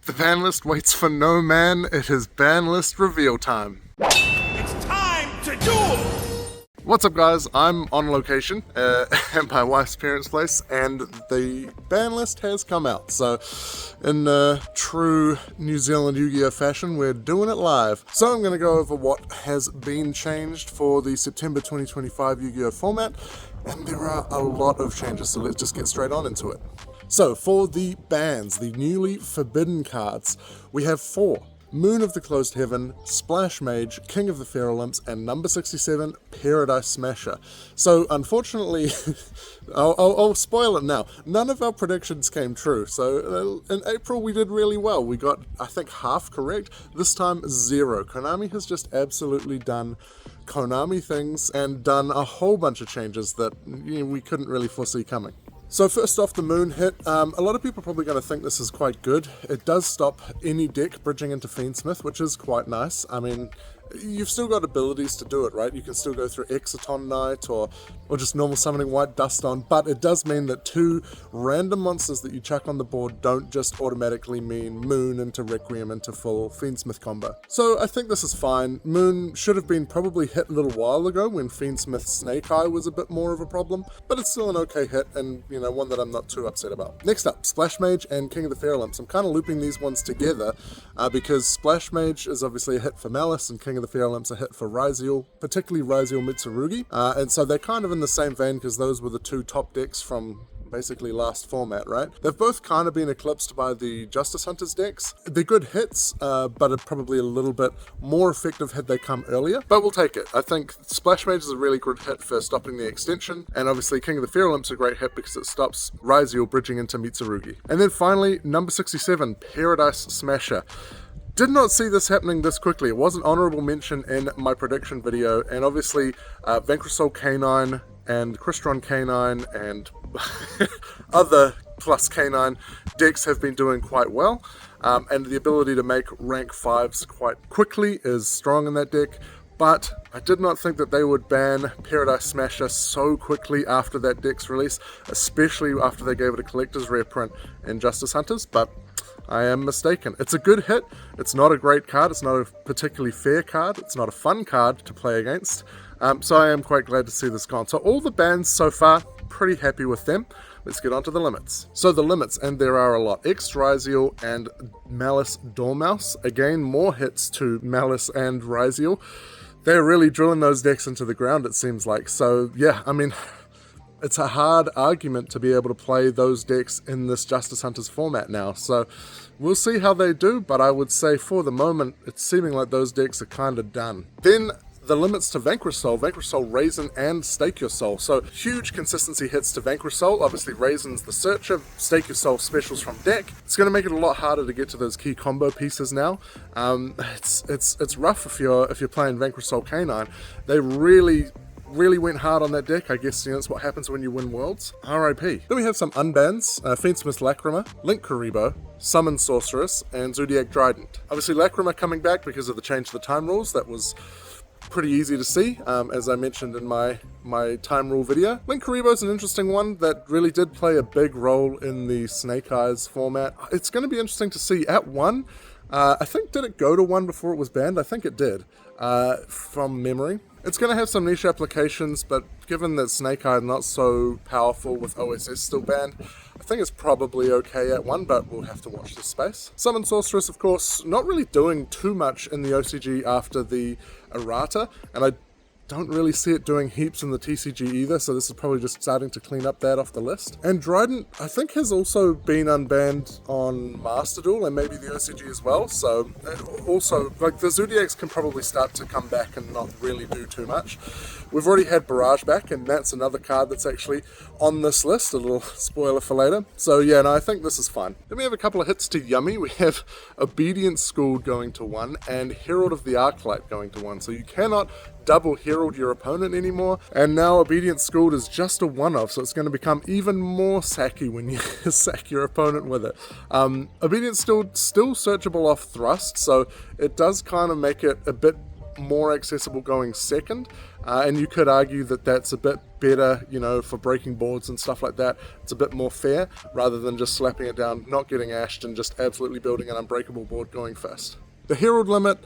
The ban list waits for no man, it is ban list reveal time. It's time to duel! What's up guys, I'm on location at my wife's parents' place and the ban list has come out. So in true New Zealand Yugioh fashion, we're doing it live. So I'm going to go over what has been changed for the September 2025 Yugioh format, and there are a lot of changes, so let's just get straight on into it. So for the bans, the newly forbidden cards, we have 4. Moon of the Closed Heaven, Splash Mage, King of the Feralymphs, and number 67, Paradise Smasher. So unfortunately, I'll spoil it now, none of our predictions came true. So in April we did really well. We got, I think, half correct. This time, 0. Konami has just absolutely done Konami things and done a whole bunch of changes that we couldn't really foresee coming. So first off, the Moon hit. A lot of people are probably going to think this is quite good. It does stop any deck bridging into Fiendsmith, which is quite nice. I mean, you've still got abilities to do it, right? You can still go through Exciton Knight or just normal summoning White Dust on, but it does mean that 2 random monsters that you chuck on the board don't just automatically mean Moon into Requiem into full Fiendsmith combo. So I think this is fine. Moon should have been probably hit a little while ago when Fiendsmith Snake Eye was a bit more of a problem, but it's still an okay hit and, one that I'm not too upset about. Next up, Splash Mage and King of the Feralymphs. I'm kind of looping these ones together because Splash Mage is obviously a hit for Malice and King of the Feralymphs a hit for Ryziel, particularly Ryziel Mitsurugi, and so they're kind of in the same vein because those were the 2 top decks from basically last format, right? They've both kind of been eclipsed by the Justice Hunters decks. They're good hits, but are probably a little bit more effective had they come earlier, but we'll take it. I think Splash Mage is a really good hit for stopping the extension, and obviously King of the Feralymphs is a great hit because it stops Ryziel bridging into Mitsurugi. And then finally, number 67, Paradise Smasher. Did not see this happening this quickly. It was an honorable mention in my prediction video, and obviously Vanquisol K9 and Crystron K9 and other plus K9 decks have been doing quite well, and the ability to make rank 5s quite quickly is strong in that deck. But I did not think that they would ban Paradise Smasher so quickly after that deck's release, especially after they gave it a collector's rare print in Justice Hunters, but I am mistaken. It's a good hit, it's not a great card, it's not a particularly fair card, it's not a fun card to play against, so I am quite glad to see this gone. So all the bans so far, pretty happy with them. Let's get on to the limits. So the limits, and there are a lot. X Ryziel and Malice Dormouse. Again, more hits to Malice and Ryziel. They're really drilling those decks into the ground, it seems like. So yeah, I mean, it's a hard argument to be able to play those decks in this Justice Hunters format now. So we'll see how they do, but I would say for the moment, it's seeming like those decks are kind of done. Then the limits to Vanquisol, Raisin, and Stake Your Soul. So huge consistency hits to Vanquisol. Obviously Raisin's the Searcher, Stake Your Soul specials from deck. It's going to make it a lot harder to get to those key combo pieces now. It's rough if you're playing Vanquisol K9. They really went hard on that deck. I guess that's what happens when you win Worlds. RIP. Then we have some unbans. Fiendsmith Lacrima, Link Karibo, Summon Sorceress, and Zodiac Trident. Obviously Lacrima coming back because of the change to the time rules. That was pretty easy to see, as I mentioned in my time rule video. Link Karibo is an interesting one that really did play a big role in the Snake Eyes format. It's going to be interesting to see. At 1, I think, did it go to 1 before it was banned? I think it did, from memory. It's going to have some niche applications, but given that Snake Eye is not so powerful with OSS still banned, I think it's probably okay at 1, but we'll have to watch this space. Summon Sorceress, of course, not really doing too much in the OCG after the errata, and I don't really see it doing heaps in the TCG either, so this is probably just starting to clean up that off the list. And Trident, I think, has also been unbanned on Master Duel and maybe the OCG as well, so also, like, the Zodiacs can probably start to come back and not really do too much. We've already had Barrage back, and that's another card that's actually on this list, a little spoiler for later. So yeah, no, I think this is fine. Then we have a couple of hits to Yummy. We have Obedient School going to 1 and Herald of the Arclight going to 1, so you cannot double herald your opponent anymore, and now Obedient Schooled is just a one-off, so it's going to become even more sacky when you sack your opponent with it. Obedient still searchable off Thrust, so it does kind of make it a bit more accessible going second, and you could argue that that's a bit better, you know, for breaking boards and stuff like that. It's a bit more fair, rather than just slapping it down, not getting ashed, and just absolutely building an unbreakable board going first. The Herald limit,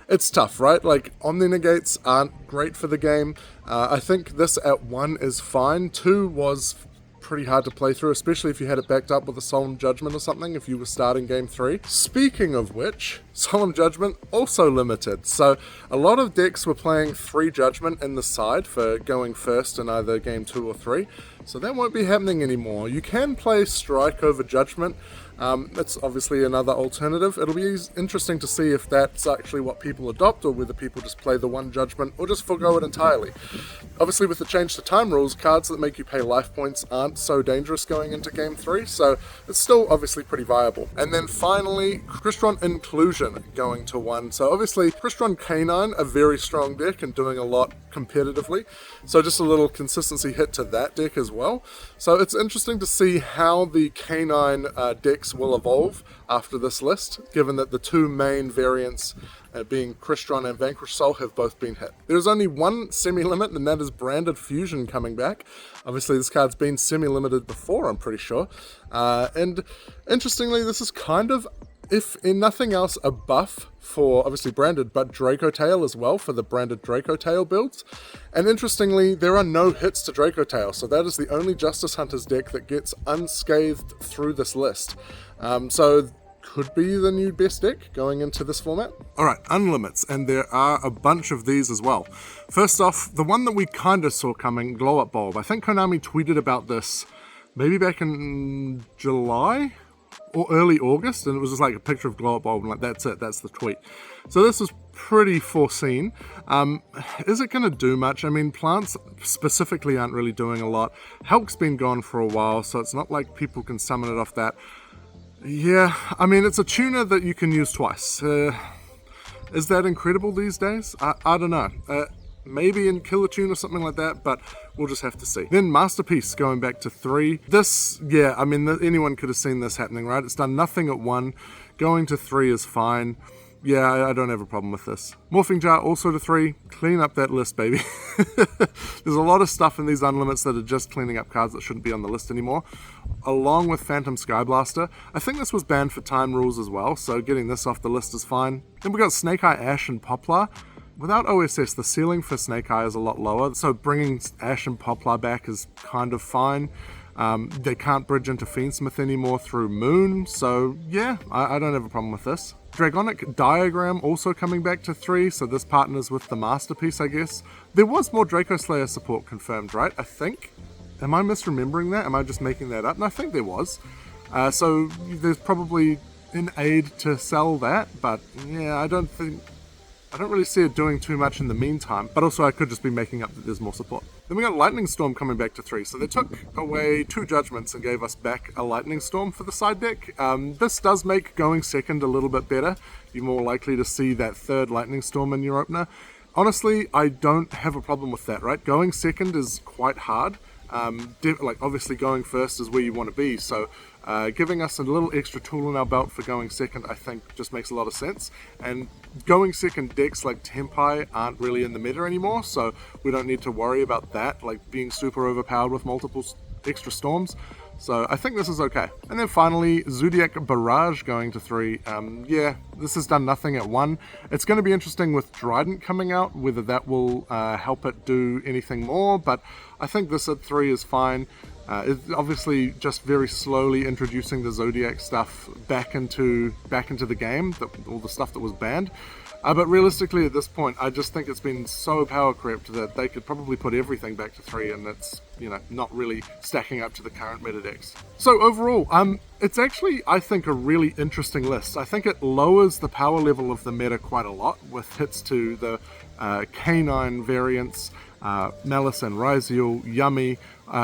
it's tough, right? Like, Omni-Negates aren't great for the game. I think this at 1 is fine. 2 was pretty hard to play through, especially if you had it backed up with a Solemn Judgment or something, if you were starting game 3. Speaking of which, Solemn Judgment also limited. So a lot of decks were playing 3 Judgment in the side for going first in either game 2 or 3. So that won't be happening anymore. You can play Strike over Judgment. It's obviously another alternative. It'll be interesting to see if that's actually what people adopt, or whether people just play the 1 Judgment or just forgo it entirely. Obviously, with the change to time rules, cards that make you pay life points aren't so dangerous going into game 3, so it's still obviously pretty viable. And then finally, Crystron Inclusion going to 1. So obviously, Crystron Canine, a very strong deck and doing a lot competitively, so just a little consistency hit to that deck as well. So it's interesting to see how the Canine decks will evolve after this list, given that the 2 main variants, being Crystron and Vanquish Soul, have both been hit. There's only one semi-limit, and that is Branded Fusion coming back. Obviously this card's been semi-limited before, I'm pretty sure. And interestingly, this is kind of, if in nothing else, a buff for obviously Branded, but Draco Tail as well, for the Branded Draco Tail builds. And interestingly, there are no hits to Draco Tail, so that is the only Justice Hunters deck that gets unscathed through this list. So could be the new best deck going into this format. Alright, unlimits, and there are a bunch of these as well. First off, the one that we kind of saw coming, Glow Up Bulb. I think Konami tweeted about this maybe back in July or early August, and it was just like a picture of Glow Up Bulb, and like, that's it, that's the tweet. So this was pretty foreseen. Is it going to do much? I mean, plants specifically aren't really doing a lot. Hulk's been gone for a while, so it's not like people can summon it off that. Yeah, I mean, it's a tuner that you can use twice. Is that incredible these days? I don't know. Maybe in Killer Tune or something like that, but we'll just have to see. Then Masterpiece going back to 3. This, yeah, I mean, anyone could have seen this happening, right? It's done nothing at 1. Going to 3 is fine. Yeah, I don't have a problem with this. Morphing Jar also to 3. Clean up that list, baby. There's a lot of stuff in these unlimits that are just cleaning up cards that shouldn't be on the list anymore. Along with Phantom Skyblaster. I think this was banned for time rules as well, so getting this off the list is fine. Then we got Snake Eye, Ash, and Poplar. Without OSS, the ceiling for Snake Eye is a lot lower, so bringing Ash and Poplar back is kind of fine. They can't bridge into Fiendsmith anymore through Moon, so yeah, I don't have a problem with this. Dragonic Diagram also coming back to 3, so this partners with the Masterpiece, I guess. There was more Draco Slayer support confirmed, right? I think. Am I misremembering that? Am I just making that up? No, I think there was. So there's probably an aid to sell that, but yeah, I don't really see it doing too much in the meantime, but also I could just be making up that there's more support. Then we got Lightning Storm coming back to 3, so they took away 2 Judgments and gave us back a Lightning Storm for the side deck. This does make going second a little bit better. You're more likely to see that 3rd Lightning Storm in your opener. Honestly, I don't have a problem with that, right? Going second is quite hard. Like, obviously going first is where you want to be, so giving us a little extra tool in our belt for going second, I think, just makes a lot of sense. And going second decks like Tempai aren't really in the meta anymore, so we don't need to worry about that, like being super overpowered with multiple extra storms. So I think this is okay. And then finally, Zodiac Barrage going to 3. Yeah, this has done nothing at 1. It's going to be interesting with Trident coming out, whether that will help it do anything more, but I think this at 3 is fine. It's obviously just very slowly introducing the Zodiac stuff back into the game, all the stuff that was banned. But realistically at this point, I just think it's been so power crept that they could probably put everything back to 3, and it's, you know, not really stacking up to the current meta decks. So overall, it's actually, I think, a really interesting list. I think it lowers the power level of the meta quite a lot with hits to the Canine variants, Malice and Ryziel, Yummy.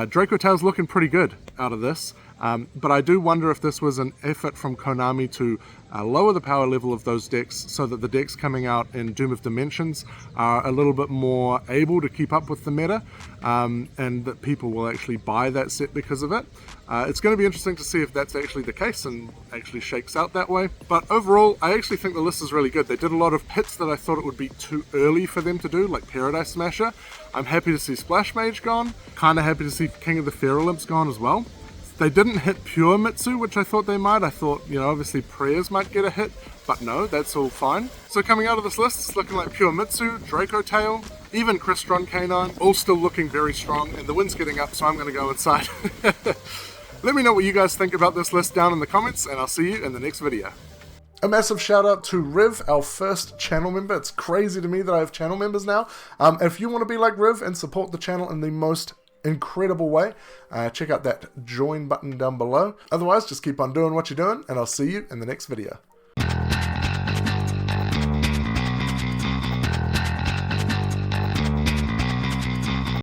Draco Tail's looking pretty good out of this. But I do wonder if this was an effort from Konami to lower the power level of those decks so that the decks coming out in Doom of Dimensions are a little bit more able to keep up with the meta, and that people will actually buy that set because of it. It's going to be interesting to see if that's actually the case and actually shakes out that way. But overall, I actually think the list is really good. They did a lot of hits that I thought it would be too early for them to do, like Paradise Smasher. I'm happy to see Splash Mage gone. Kind of happy to see King of the Feral Imps gone as well. They didn't hit Pure Mitsu, which I thought they might. I thought, obviously Prayers might get a hit, but no, that's all fine. So coming out of this list, it's looking like Pure Mitsu, Draco Tail, even Crystron Canine, all still looking very strong, and the wind's getting up, so I'm going to go inside. Let me know what you guys think about this list down in the comments, and I'll see you in the next video. A massive shout out to Riv, our first channel member. It's crazy to me that I have channel members now. If you want to be like Riv and support the channel in the most incredible way, check out that join button down below. Otherwise, just keep on doing what you're doing, and I'll see you in the next video.